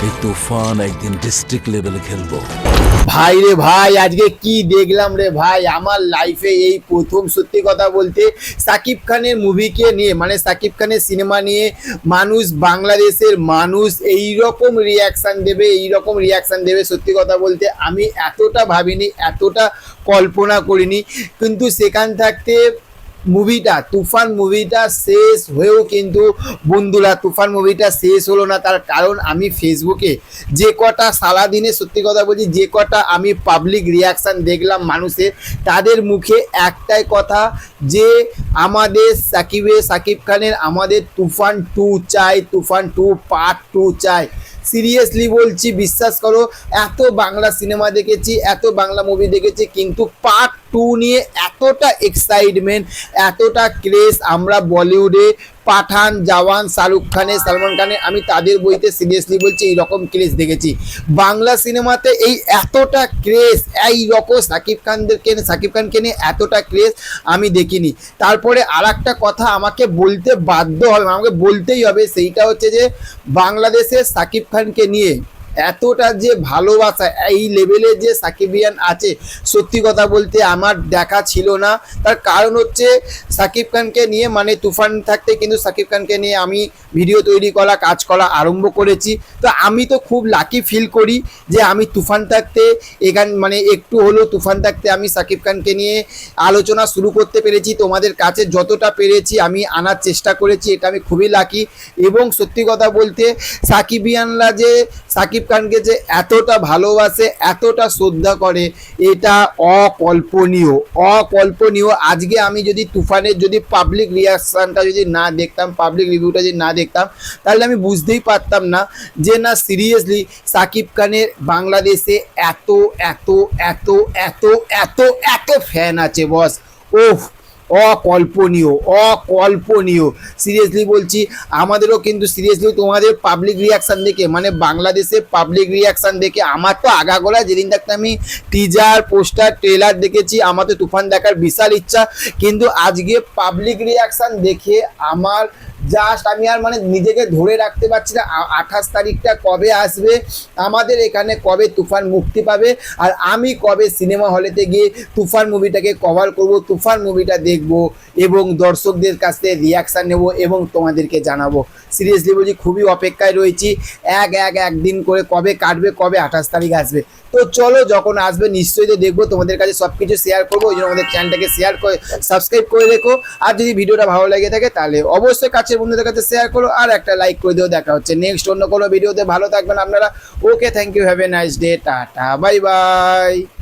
এই তুফান একদিন ডিস্ট্রিক্ট লেভেলে খেলবো। ভাই রে ভাই, আজকে কি দেখলাম রে ভাই, আমার লাইফে এই প্রথম সত্যি কথা বলতে সাকিব খানের মুভিকে নিয়ে, মানে সাকিব খানের সিনেমা নিয়ে মানুষ, বাংলাদেশের মানুষ এইরকম রিয়াকশান দেবে সত্যি কথা বলতে আমি এতটা ভাবিনি, এতটা কল্পনা করিনি। কিন্তু সেখান থাকতে তুফান মুভিটা শেষ হয়েও কিন্তু বন্ধুরা, তুফান মুভিটা শেষ হলো না। তার কারণ আমি ফেসবুকে যে কটা সারাদিনে সত্যি কথা বলছি, যে কটা আমি পাবলিক রিয়াকশান দেখলাম মানুষের, তাদের মুখে একটাই কথা যে আমাদের সাকিব খানের আমাদের তুফান 2 চাই, তুফান 2 পার্ট 2 চাই। সিরিয়াসলি বলছি, বিশ্বাস করো, এত বাংলা সিনেমা দেখেছি, এত বাংলা মুভি দেখেছি, কিন্তু পার্ট 2 নিয়ে এতটা এক্সাইটমেন্ট, এতটা ক্রেজ আমরা বলিউডে পাঠান, জওয়ান, শাহরুখ খানের, সালমান খানের, আমি তাদের বইতে সিরিয়াসলি বলছি এইরকম ক্রেজ দেখেছি। বাংলা সিনেমাতে এই এতটা ক্রেজ, এই রকম সাকিব খানকে নিয়ে এতটা ক্রেজ আমি দেখিনি। তারপরে আর একটা কথা আমাকে বলতে বাধ্য হবে, আমাকে বলতেই হবে, সেইটা হচ্ছে যে বাংলাদেশের সাকিব খানকে নিয়ে এতটা যে ভালোবাসা, এই লেভেলে যে সাকিবিয়ান আছে, সত্যি কথা বলতে আমার দেখা ছিল না। তার কারণ হচ্ছে সাকিব খানকে নিয়ে, মানে তুফান থাকতে কিন্তু সাকিব খানকে নিয়ে আমি ভিডিও তৈরি করা, কাজ করা আরম্ভ করেছি। তো আমি তো খুব লাকি ফিল করি যে আমি তুফান থাকতে মানে একটু হলেও তুফান থাকতে আমি সাকিব খানকে নিয়ে আলোচনা শুরু করতে পেরেছি। তোমাদের কাছে যতটা পেরেছি আমি আনার চেষ্টা করেছি, এটা আমি খুবই লাকি। এবং সত্যি কথা বলতে সাকিবিয়ানরা যে সাকিব খানকে যে এতটা ভালোবাসে, এতটা শ্রদ্ধা করে, এটা অকল্পনীয়। আজকে আমি যদি তুফানের যদি পাবলিক রিয়াকশানটা যদি না দেখতাম, পাবলিক রিভিউটা যদি না দেখতাম, তাহলে আমি বুঝতেই পারতাম না যে না সিরিয়াসলি সাকিব খানের বাংলাদেশে এত এত এত এত এত এত ফ্যান আছে বস। ওহ, অকল্পনীয় সিরিয়াসলি বলছি। আমাদেরও কিন্তু সিরিয়াসলি তোমাদের পাবলিক রিয়াকশান দেখে, মানে বাংলাদেশের পাবলিক রিয়াকশান দেখে আমার তো আগাগোড়া যেদিন থাকতে আমি টিজার, পোস্টার, ট্রেলার দেখেছি, আমার তো তুফান দেখার বিশাল ইচ্ছা। কিন্তু আজকে পাবলিক রিয়াকশান দেখে আমার জাস্ট আমি আর মানে নিজেকে ধরে রাখতে পারছি না। 28 তারিখটা কবে আসবে, আমাদের এখানে কবে তুফান মুক্তি পাবে, আর আমি কবে সিনেমা হলেতে গিয়ে তুফান মুভিটাকে কভার করব, তুফান মুভিটা দেখব এবং দর্শকদের কাছ থেকে রিয়াকশান নেব এবং তোমাদেরকে জানাবো। সিরিয়াসলি বলছি, খুবই অপেক্ষায় রয়েছি একদিন করে কবে কাটবে, কবে 28 তারিখ আসবে। তো চলো, যখন আসবে নিশ্চয়ই তো দেখবো, তোমাদের কাছে সব কিছু শেয়ার করবো। ওই জন্য আমাদের চ্যানেলটাকে শেয়ার করে সাবস্ক্রাইব করে রেখো। আর যদি ভিডিওটা ভালো লেগে থাকে তাহলে অবশ্যই কাছের বন্ধুদের কাছে শেয়ার করো আর একটা লাইক করে দিও। দেখা হচ্ছে নেক্সট অন্য কোনো ভিডিওতে। ভালো থাকবেন আপনারা। Okay, thank you, have a nice day, tata, bye by.